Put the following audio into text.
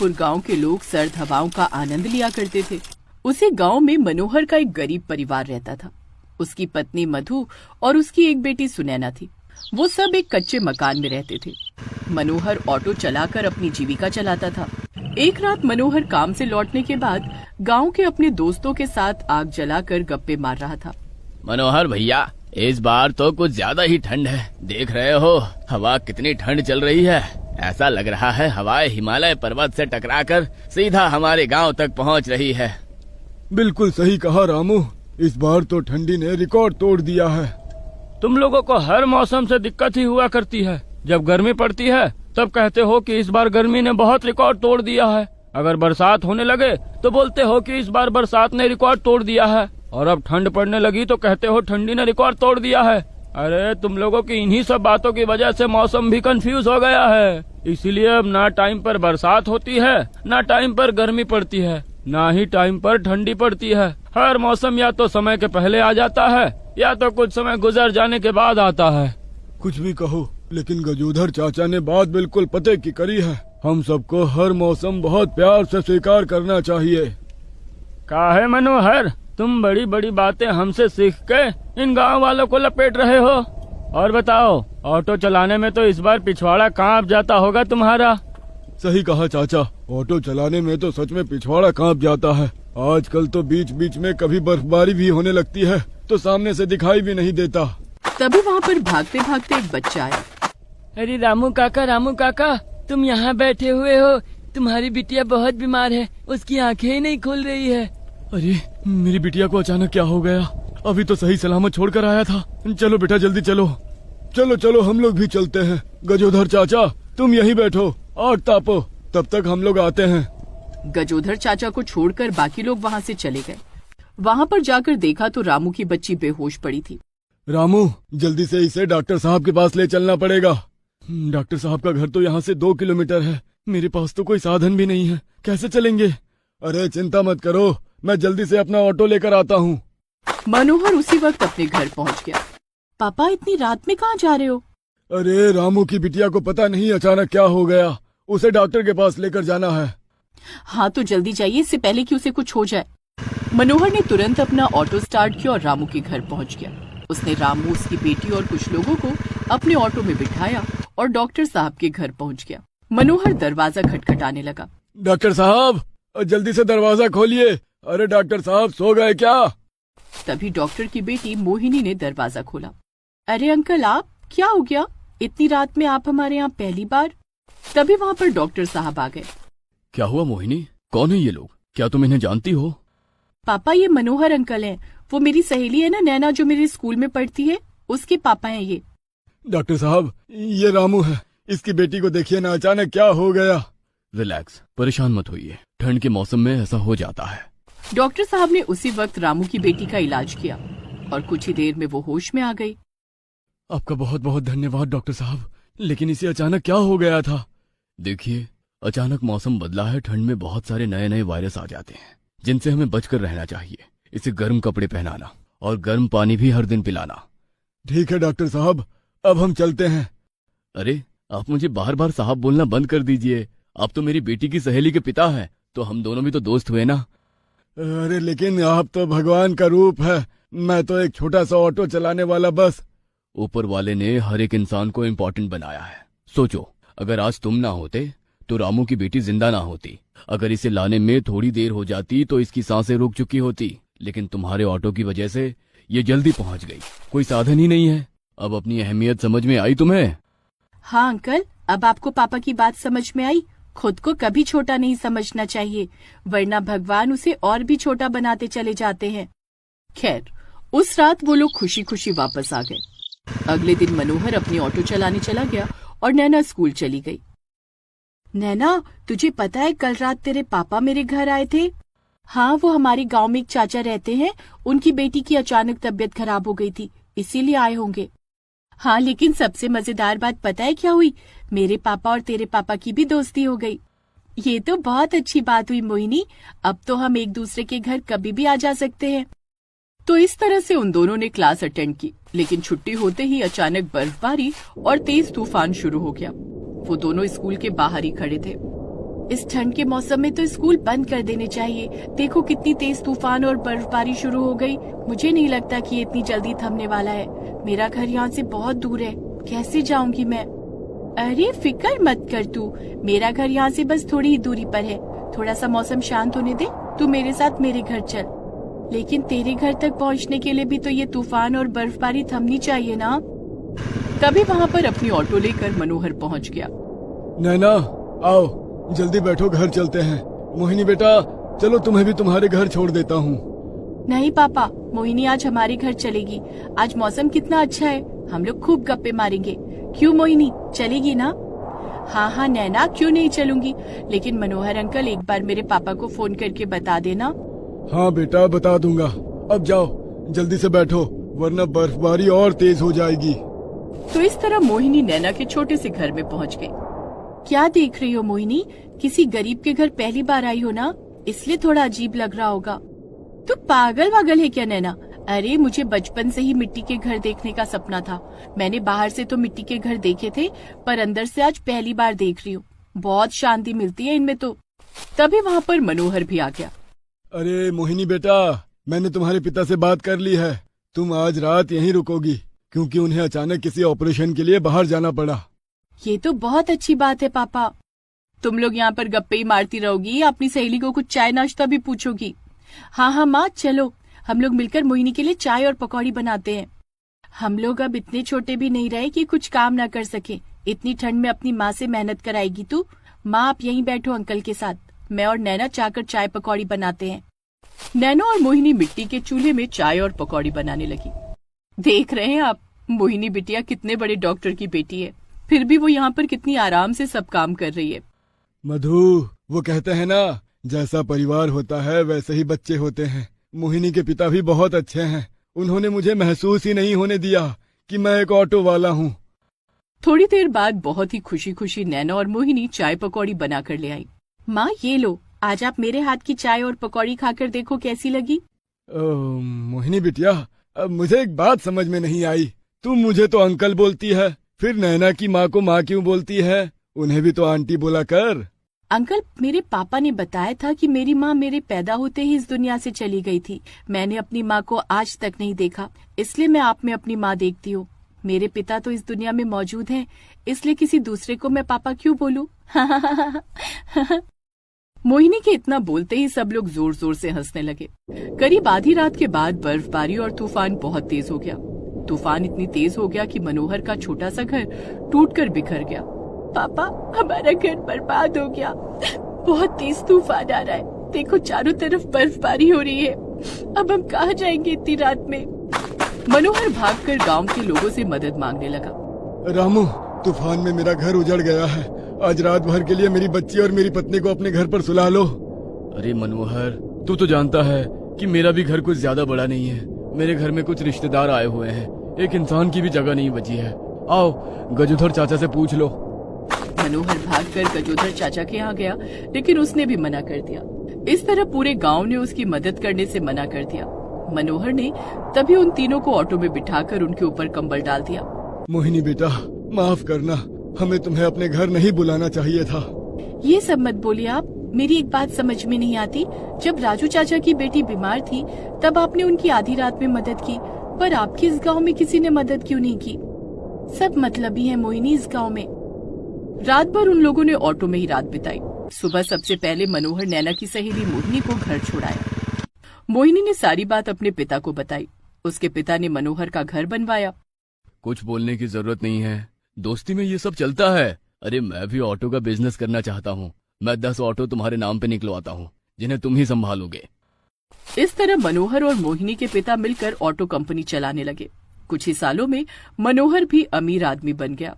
सीतापुर गांव के लोग सर्द हवाओं का आनंद लिया करते थे। उसी गांव में मनोहर का एक गरीब परिवार रहता था। उसकी पत्नी मधु और उसकी एक बेटी सुनैना थी। वो सब एक कच्चे मकान में रहते थे। मनोहर ऑटो चलाकर अपनी जीविका चलाता था। एक रात मनोहर काम से लौटने के बाद गांव के अपने दोस्तों के साथ आग जलाकर गप्पे मार रहा था। मनोहर भैया, इस बार तो कुछ ज्यादा ही ठंड है। देख रहे हो हवा कितनी ठंड चल रही है। ऐसा लग रहा है हवाएं हिमालय पर्वत से टकराकर सीधा हमारे गांव तक पहुंच रही है। बिल्कुल सही कहा रामू, इस बार तो ठंडी ने रिकॉर्ड तोड़ दिया है। तुम लोगों को हर मौसम से दिक्कत ही हुआ करती है। जब गर्मी पड़ती है तब कहते हो कि इस बार गर्मी ने बहुत रिकॉर्ड तोड़ दिया है। अगर बरसात होने लगे तो बोलते हो कि इस बार बरसात ने रिकॉर्ड तोड़ दिया है। और अब ठंड पड़ने लगी तो कहते हो ठंडी ने रिकॉर्ड तोड़ दिया है। अरे तुम लोगों की इन्हीं सब बातों की वजह से मौसम भी कंफ्यूज हो गया है। इसीलिए अब ना टाइम पर बरसात होती है, ना टाइम पर गर्मी पड़ती है, ना ही टाइम पर ठंडी पड़ती है। हर मौसम या तो समय के पहले आ जाता है या तो कुछ समय गुजर जाने के बाद आता है। कुछ भी कहो, लेकिन गजोधर चाचा ने बात बिल्कुल पते की करी है। हम सबको हर मौसम बहुत प्यार से स्वीकार करना चाहिए। काहे मनोहर, तुम बड़ी बड़ी बातें हमसे सीख के इन गांव वालों को लपेट रहे हो। और बताओ, ऑटो चलाने में तो इस बार पिछवाड़ा कांप जाता होगा तुम्हारा। सही कहा चाचा, ऑटो चलाने में तो सच में पिछवाड़ा कांप जाता है। आजकल तो बीच बीच में कभी बर्फबारी भी होने लगती है तो सामने से दिखाई भी नहीं देता। तभी वहाँ पर भागते भागते एक बच्चा आया। अरे रामू काका, तुम यहाँ बैठे हुए हो। तुम्हारी बिटिया बहुत बीमार है, उसकी आंखें ही नहीं खुल रही है। अरे मेरी बिटिया को अचानक क्या हो गया? अभी तो सही सलामत छोड़कर आया था। चलो बेटा जल्दी चलो। चलो हम लोग भी चलते हैं। गजोधर चाचा तुम यहीं बैठो, आग तापो, तब तक हम लोग आते हैं। गजोधर चाचा को छोड़कर बाकी लोग वहाँ से चले गए। वहाँ पर जाकर देखा तो रामू की बच्ची बेहोश पड़ी थी। रामू जल्दी से इसे डॉक्टर साहब के पास ले चलना पड़ेगा। डॉक्टर साहब का घर तो यहाँ से 2 किलोमीटर है। मेरे पास तो कोई साधन भी नहीं है, कैसे चलेंगे? अरे चिंता मत करो, मैं जल्दी से अपना ऑटो लेकर आता हूँ। मनोहर उसी वक्त अपने घर पहुँच गया। पापा इतनी रात में कहाँ जा रहे हो? अरे रामू की बिटिया को पता नहीं अचानक क्या हो गया, उसे डॉक्टर के पास लेकर जाना है। हाँ तो जल्दी जाइए, इससे पहले कि उसे कुछ हो जाए। मनोहर ने तुरंत अपना ऑटो स्टार्ट किया और रामू के घर पहुँच गया। उसने रामू, उसकी बेटी और कुछ लोगों को अपने ऑटो में बिठाया और डॉक्टर साहब के घर पहुँच गया। मनोहर दरवाजा खटखटाने लगा। डॉक्टर साहब जल्दी से दरवाजा खोलिए। अरे डॉक्टर साहब सो गए क्या? तभी डॉक्टर की बेटी मोहिनी ने दरवाजा खोला। अरे अंकल आप, क्या हो गया? इतनी रात में आप हमारे यहाँ पहली बार? तभी वहाँ पर डॉक्टर साहब आ गए। क्या हुआ मोहिनी, कौन है ये लोग? क्या तुम इन्हें जानती हो? पापा ये मनोहर अंकल हैं। वो मेरी सहेली है ना नैना, जो मेरे स्कूल में पढ़ती है, उसके पापा हैं ये। डॉक्टर साहब ये रामू है, इसकी बेटी को देखिए ना, अचानक क्या हो गया। रिलैक्स, परेशान मत होइए, ठंड के मौसम में ऐसा हो जाता है। डॉक्टर साहब ने उसी वक्त रामू की बेटी का इलाज किया और कुछ ही देर में वो होश में आ गई। आपका बहुत बहुत धन्यवाद डॉक्टर साहब, लेकिन इसे अचानक क्या हो गया था? देखिए, अचानक मौसम बदला है, ठंड में बहुत सारे नए नए वायरस आ जाते हैं जिनसे हमें बचकर रहना चाहिए। इसे गर्म कपड़े पहनाना और गर्म पानी भी हर दिन पिलाना। ठीक है डॉक्टर साहब, अब हम चलते हैं। अरे आप मुझे बार बार साहब बोलना बंद कर दीजिए। आप तो मेरी बेटी की सहेली के पिता हैं, तो हम दोनों भी तो दोस्त हुए ना। अरे लेकिन आप तो भगवान का रूप है, मैं तो एक छोटा सा ऑटो चलाने वाला बस। ऊपर वाले ने हर एक इंसान को इम्पोर्टेंट बनाया है। सोचो, अगर आज तुम ना होते तो रामू की बेटी जिंदा ना होती। अगर इसे लाने में थोड़ी देर हो जाती तो इसकी सांसें रुक चुकी होती, लेकिन तुम्हारे ऑटो की वजह से ये जल्दी पहुंच गई। कोई साधन ही नहीं है। अब अपनी अहमियत समझ में आई तुम्हें? हाँ अंकल, अब आपको पापा की बात समझ में आई। खुद को कभी छोटा नहीं समझना चाहिए, वरना भगवान उसे और भी छोटा बनाते चले जाते हैं। खैर, उस रात वो लोग खुशी खुशी वापस आ गए। अगले दिन मनोहर अपनी ऑटो चलाने चला गया और नैना स्कूल चली गई। नैना, तुझे पता है कल रात तेरे पापा मेरे घर आए थे? हाँ, वो हमारे गांव में एक चाचा रहते हैं, उनकी बेटी की अचानक तबीयत खराब हो गई थी, इसीलिए आए होंगे। हाँ, लेकिन सबसे मजेदार बात पता है क्या हुई? मेरे पापा और तेरे पापा की भी दोस्ती हो गई। ये तो बहुत अच्छी बात हुई मोहिनी, अब तो हम एक दूसरे के घर कभी भी आ जा सकते हैं। तो इस तरह से उन दोनों ने क्लास अटेंड की, लेकिन छुट्टी होते ही अचानक बर्फबारी और तेज तूफान शुरू हो गया। वो दोनों स्कूल के बाहर ही खड़े थे। इस ठंड के मौसम में तो स्कूल बंद कर देने चाहिए। देखो कितनी तेज तूफान और बर्फबारी शुरू हो गई। मुझे नहीं लगता कि ये इतनी जल्दी थमने वाला है। मेरा घर यहाँ से बहुत दूर है, कैसे जाऊंगी मैं? अरे फिक्र मत कर तू, मेरा घर यहाँ से बस थोड़ी ही दूरी पर है। थोड़ा सा मौसम शांत होने दे, तू मेरे साथ मेरे घर चल। लेकिन तेरे घर तक पहुँचने के लिए भी तो ये तूफान और बर्फबारी थमनी चाहिए ना। तभी वहाँ पर अपनी ऑटो लेकर मनोहर पहुँच गया। नैना आओ, जल्दी बैठो, घर चलते हैं। मोहिनी बेटा चलो, तुम्हें भी तुम्हारे घर छोड़ देता हूँ। नहीं पापा, मोहिनी आज हमारे घर चलेगी। आज मौसम कितना अच्छा है, हम लोग खूब गप्पे मारेंगे। क्यों मोहिनी, चलेगी ना? हाँ हाँ नैना, क्यों नहीं चलूंगी। लेकिन मनोहर अंकल एक बार मेरे पापा को फोन करके बता देना। हाँ बेटा बता दूंगा। अब जाओ जल्दी से बैठो, वरना बर्फबारी और तेज हो जाएगी। तो इस तरह मोहिनी नैना के छोटे से घर में पहुँच गई। क्या देख रही हो मोहिनी? किसी गरीब के घर पहली बार आई हो ना, इसलिए थोड़ा अजीब लग रहा होगा। तू पागल वागल है क्या नैना? अरे मुझे बचपन से ही मिट्टी के घर देखने का सपना था। मैंने बाहर से तो मिट्टी के घर देखे थे, पर अंदर से आज पहली बार देख रही हूँ। बहुत शांति मिलती है इनमें तो। तभी वहाँ पर मनोहर भी आ गया। अरे मोहिनी बेटा, मैंने तुम्हारे पिता से बात कर ली है। तुम आज रात यहीं रुकोगी, क्योंकि उन्हें अचानक किसी ऑपरेशन के लिए बाहर जाना पड़ा। ये तो बहुत अच्छी बात है पापा। तुम लोग यहाँ पर गप्पे ही मारती रहोगी, अपनी सहेली को कुछ चाय नाश्ता भी पूछोगी? हाँ हाँ माँ, चलो हम लोग मिलकर मोहिनी के लिए चाय और पकौड़ी बनाते हैं। हम लोग अब इतने छोटे भी नहीं रहे कि कुछ काम ना कर सके। इतनी ठंड में अपनी माँ से मेहनत कराएगी तू। माँ आप यहीं बैठो अंकल के साथ, मैं और नैना जाकर चाय पकौड़ी बनाते हैं। नैना और मोहिनी मिट्टी के चूल्हे में चाय और पकौड़ी बनाने लगी। देख रहे हैं आप, मोहिनी बिटिया कितने बड़े डॉक्टर की बेटी है, फिर भी वो यहाँ पर कितनी आराम से सब काम कर रही है। मधु, वो कहते हैं ना, जैसा परिवार होता है वैसे ही बच्चे होते हैं। मोहिनी के पिता भी बहुत अच्छे हैं। उन्होंने मुझे महसूस ही नहीं होने दिया कि मैं एक ऑटो वाला हूँ। थोड़ी देर बाद बहुत ही खुशी खुशी नैना और मोहिनी चाय पकौड़ी बना कर ले आई। माँ ये लो, आज आप मेरे हाथ की चाय और पकौड़ी खाकर देखो कैसी लगी। मोहिनी बिटिया, अब मुझे एक बात समझ में नहीं आई। तुम मुझे तो अंकल बोलती है, फिर नैना की माँ को माँ क्यों बोलती है? उन्हें भी तो आंटी बोला कर। अंकल, मेरे पापा ने बताया था कि मेरी माँ मेरे पैदा होते ही इस दुनिया से चली गई थी। मैंने अपनी माँ को आज तक नहीं देखा, इसलिए मैं आप में अपनी माँ देखती हूँ। मेरे पिता तो इस दुनिया में मौजूद हैं, इसलिए किसी दूसरे को मैं पापा क्यों बोलूं? मोहिनी के इतना बोलते ही सब लोग जोर जोर से हंसने लगे। करीब आधी रात के बाद बर्फबारी और तूफान बहुत तेज हो गया। तूफान इतनी तेज हो गया कि मनोहर का छोटा सा घर टूटकर बिखर गया। पापा, हमारा घर बर्बाद हो गया। बहुत तेज तूफान आ रहा है, देखो चारों तरफ बर्फबारी हो रही है। अब हम कहाँ जाएंगे इतनी रात में? मनोहर भागकर गांव के लोगों से मदद मांगने लगा। रामू, तूफान में मेरा घर उजड़ गया है। आज रात भर के लिए मेरी बच्ची और मेरी पत्नी को अपने घर पर सुला लो। अरे मनोहर, तू तो जानता है कि मेरा भी घर कुछ ज्यादा बड़ा नहीं है। मेरे घर में कुछ रिश्तेदार आए हुए हैं, एक इंसान की भी जगह नहीं बची है। आओ गजोधर चाचा से पूछ लो। मनोहर भागकर गजोधर चाचा के यहाँ गया, लेकिन उसने भी मना कर दिया। इस तरह पूरे गांव ने उसकी मदद करने से मना कर दिया। मनोहर ने तभी उन तीनों को ऑटो में बिठाकर उनके ऊपर कंबल डाल दिया। मोहिनी बेटा, माफ करना, हमें तुम्हें अपने घर नहीं बुलाना चाहिए था। ये सब मत बोलिए आप, मेरी एक बात समझ में नहीं आती। जब राजू चाचा की बेटी बीमार थी तब आपने उनकी आधी रात में मदद की, पर आपके इस गांव में किसी ने मदद क्यों नहीं की? सब मतलबी है मोहिनी इस गांव में। रात भर उन लोगों ने ऑटो में ही रात बिताई। सुबह सबसे पहले मनोहर नैना की सहेली मोहिनी को घर छोड़ाया। मोहिनी ने सारी बात अपने पिता को बताई। उसके पिता ने मनोहर का घर बनवाया। कुछ बोलने की जरूरत नहीं है, दोस्ती में ये सब चलता है। अरे मैं भी ऑटो का बिजनेस करना चाहता हूँ। मैं 10 ऑटो तुम्हारे नाम पे निकलवाता हूँ, जिन्हें तुम ही संभालोगे। इस तरह मनोहर और मोहिनी के पिता मिलकर ऑटो कंपनी चलाने लगे। कुछ ही सालों में मनोहर भी अमीर आदमी बन गया।